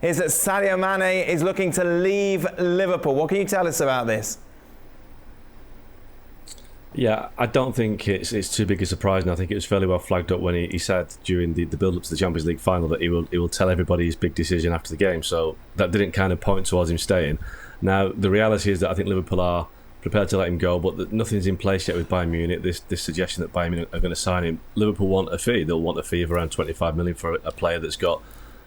is that Sadio Mane is looking to leave Liverpool. What can you tell us about this? Yeah, I don't think it's too big a surprise, and I think it was fairly well flagged up when he said during the build-up to the Champions League final that he will tell everybody his big decision after the game. So that didn't kind of point towards him staying. Now, the reality is that I think Liverpool are prepared to let him go, but nothing's in place yet with Bayern Munich. This suggestion that Bayern Munich are going to sign him, Liverpool want a fee. They'll want a fee of around 25 million for a player that's got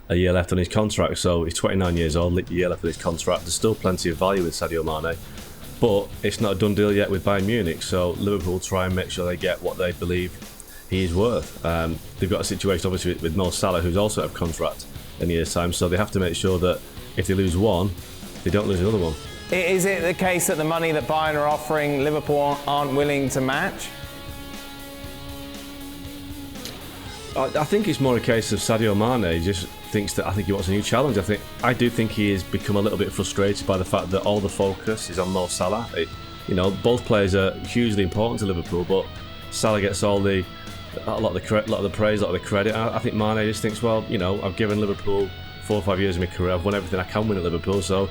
a year left on his contract. So he's 29 years old, a year left on his contract. There's still plenty of value with Sadio Mane. But it's not a done deal yet with Bayern Munich, so Liverpool will try and make sure they get what they believe he is worth. They've got a situation obviously with Mo Salah, who's also out of contract in a year's time, so they have to make sure that if they lose one, they don't lose another one. Is it the case that the money that Bayern are offering, Liverpool aren't willing to match? I think it's more a case of Sadio Mane just thinks that I think he wants a new challenge. I do think he has become a little bit frustrated by the fact that all the focus is on Mo Salah. Both players are hugely important to Liverpool, but Salah gets a lot of the praise, a lot of the credit. I think Mane just thinks, well, I've given Liverpool 4 or 5 years of my career. I've won everything I can win at Liverpool, so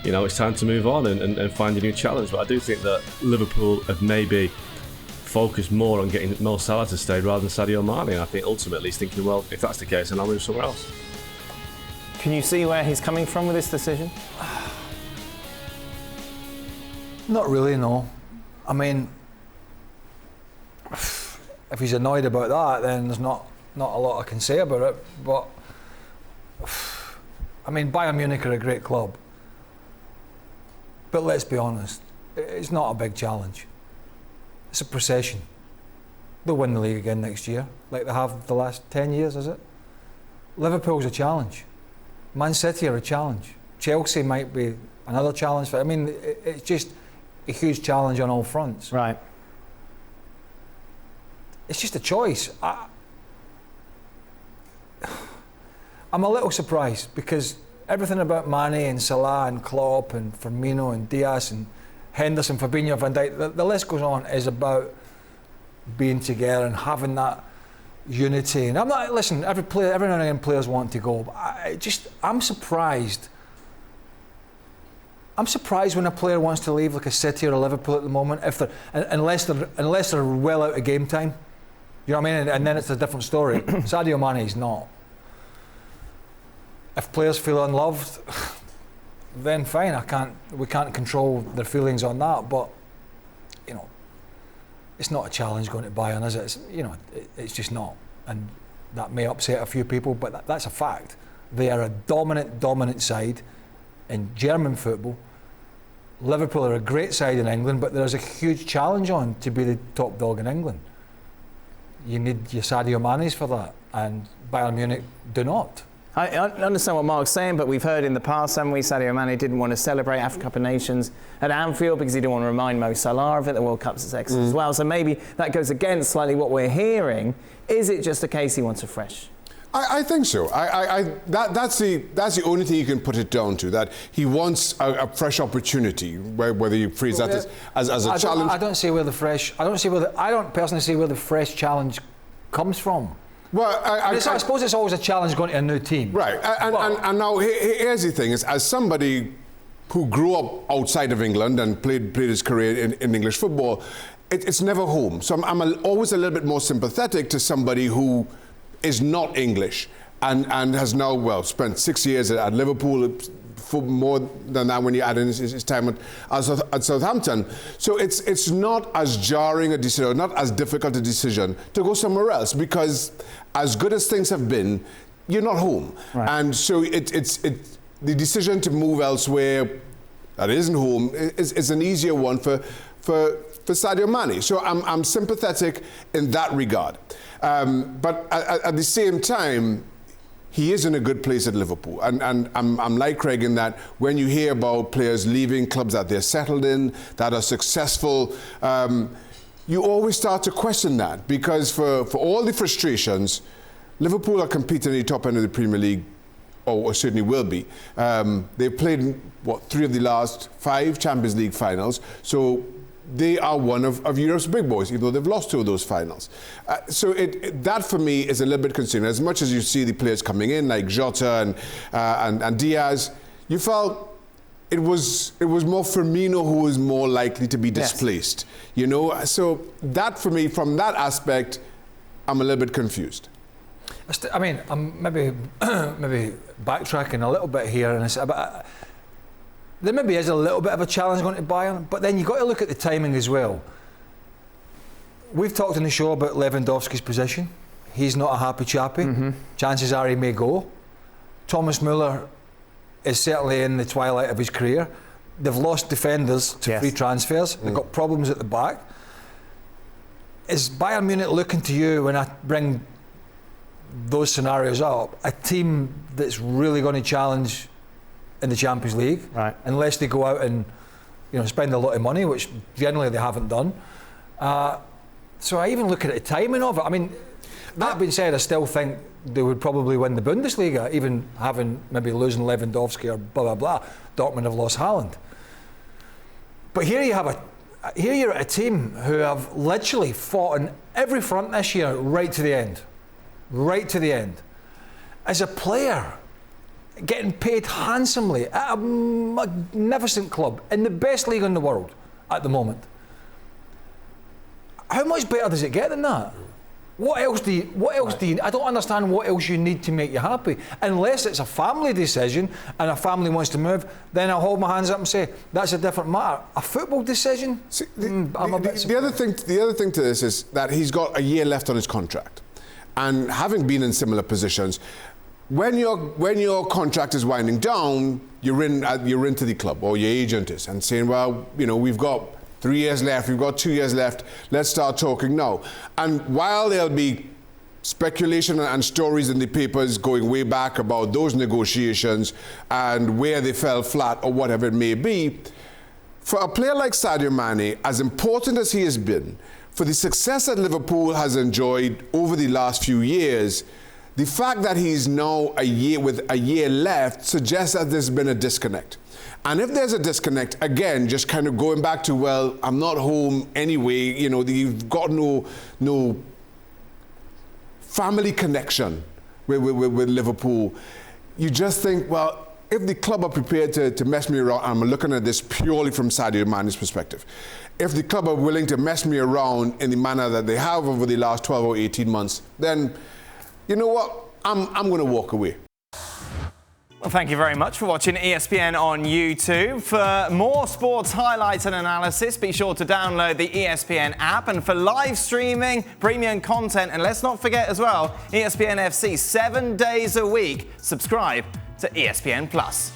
it's time to move on and find a new challenge. But I do think that Liverpool have maybe focused more on getting Mo Salah to stay rather than Sadio Mane. And I think ultimately he's thinking, well, if that's the case, then I'll move somewhere else. Can you see where he's coming from with this decision? Not really, no. I mean, if he's annoyed about that, then there's not a lot I can say about it. But I mean, Bayern Munich are a great club. But let's be honest, it's not a big challenge. It's a procession. They'll win the league again next year, like they have the last 10 years, is it? Liverpool's a challenge. Man City are a challenge. Chelsea might be another challenge. I mean, it's just a huge challenge on all fronts. Right. It's just a choice. I'm a little surprised because everything about Mane and Salah and Klopp and Firmino and Diaz and Henderson, Fabinho, Van Dijk, the list goes on, is about being together and having that unity. And I'm not, listen, every now and again players want to go, but I'm surprised. I'm surprised when a player wants to leave like a City or a Liverpool at the moment, unless they're well out of game time. You know what I mean? And then it's a different story. Sadio Mane is not. If players feel unloved, then fine. We can't control their feelings on that. But it's not a challenge going to Bayern, is it? It's just not. And that may upset a few people, but that's a fact. They are a dominant side in German football. Liverpool are a great side in England, but there's a huge challenge on to be the top dog in England. You need your Sadio Manes for that, and Bayern Munich do not. I understand what Mark's saying, but we've heard in the past, haven't we, Sadio Mane didn't want to celebrate Africa Cup of Nations at Anfield because he didn't want to remind Mo Salah of it. The World Cup's his ex as well. So maybe that goes against slightly what we're hearing. Is it just a case he wants a fresh? I think so. That's the only thing you can put it down to, that he wants a fresh opportunity, whether you phrase that as a challenge. I don't personally see where the fresh challenge comes from. Well, I suppose it's always a challenge going to a new team. Right, and now here's the thing, is as somebody who grew up outside of England and played his career in English football, it's never home. So I'm always a little bit more sympathetic to somebody who is not English and has now, spent 6 years at Liverpool, for more than that when you add in his time at Southampton. So it's not as jarring a decision, not as difficult a decision to go somewhere else, because as good as things have been, you're not home. Right. And so it's the decision to move elsewhere that isn't home is an easier one for Sadio Mane. So I'm sympathetic in that regard. But at the same time, he is in a good place at Liverpool. And I'm like Craig in that when you hear about players leaving clubs that they're settled in, that are successful, you always start to question that, because for all the frustrations, Liverpool are competing at the top end of the Premier League, or certainly will be. They've played, 3 of the last 5 Champions League finals. So they are one of Europe's big boys, even though they've lost 2 of those finals. So that for me is a little bit concerning. As much as you see the players coming in like Jota and Diaz, you felt it was more Firmino who was more likely to be displaced. Yes. You know, so that for me, from that aspect, I'm a little bit confused. I mean, I'm maybe backtracking a little bit here, and there maybe is a little bit of a challenge going to Bayern, but then you've got to look at the timing as well. We've talked on the show about Lewandowski's position. He's not a happy chappy. Mm-hmm. Chances are he may go. Thomas Müller is certainly in the twilight of his career. They've lost defenders to free transfers. They've got problems at the back. Is Bayern Munich looking to you, when I bring those scenarios up, a team that's really going to challenge in the Champions League, right, unless they go out and spend a lot of money, which generally they haven't done? So I even look at the timing of it. I mean, that being said, I still think they would probably win the Bundesliga, even having maybe losing Lewandowski or blah blah blah. Dortmund have lost Haaland, but here you're at a team who have literally fought on every front this year, right to the end. As a player, getting paid handsomely at a magnificent club in the best league in the world at the moment. How much better does it get than that? What else do you, I don't understand what else you need to make you happy. Unless it's a family decision and a family wants to move, then I'll hold my hands up and say, that's a different matter. A football decision? See, the other thing to this is that he's got a year left on his contract. And having been in similar positions, when your contract is winding down, you're into the club, or your agent is, and saying, well, we've got 3 years left, we've got 2 years left, let's start talking now. And while there'll be speculation and stories in the papers going way back about those negotiations and where they fell flat or whatever it may be, for a player like Sadio Mane, as important as he has been, for the success that Liverpool has enjoyed over the last few years, the fact that he's now a year left suggests that there's been a disconnect. And if there's a disconnect, again, just kind of going back to, well, I'm not home anyway, you've got no family connection with Liverpool. You just think, well, if the club are prepared to mess me around, I'm looking at this purely from Sadio Mane's perspective. If the club are willing to mess me around in the manner that they have over the last 12 or 18 months, then you know what? I'm going to walk away. Well, thank you very much for watching ESPN on YouTube. For more sports highlights and analysis, be sure to download the ESPN app. And for live streaming, premium content, and let's not forget as well, ESPN FC 7 days a week. Subscribe to ESPN Plus.